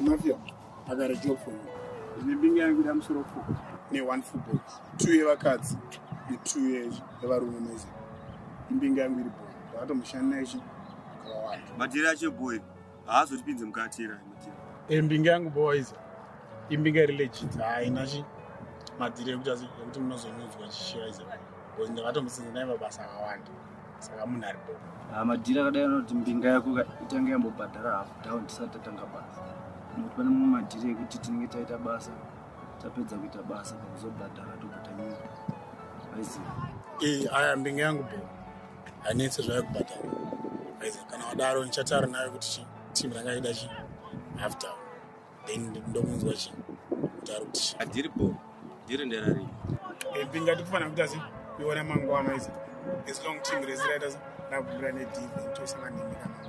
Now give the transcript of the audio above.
Mafia, I got a job for you. Imbinga yangu ida musoro 4 ne 1 football 2 yevakadzi ne2 yevarume meze. Imbinga yangu iri boy ndatomushanda ichi akawanda madhiri acho boy haazotipinze mukati era imbinga yangu boys imbinga iri legit haina chi madhiri ekuti munozonyudzwa chishiva ize because ndakatomusinza naye mabasa akawanda saka munhu ari boy madhiri akadai anoti mbinga yako itanga yambobhadhara half down tisati tatanga basa nokuti pane mumwe madhiri ekuti tinenge taita basa tapedza kuita basa pakuzobhadhara tobvatanyika aiziva aya mbinga yangu boy hanetse zvayekubhadhara aiziva kana wadaro nichatara nayo kuti timu rangaida chi half down then ndomunzwa chi kuti ari kuti chi adhiri boy dhiri nderari mbinga tikufanira kuti asi kuiona mangwana izi as long team resiraita nakubvira nedv tosanga nemira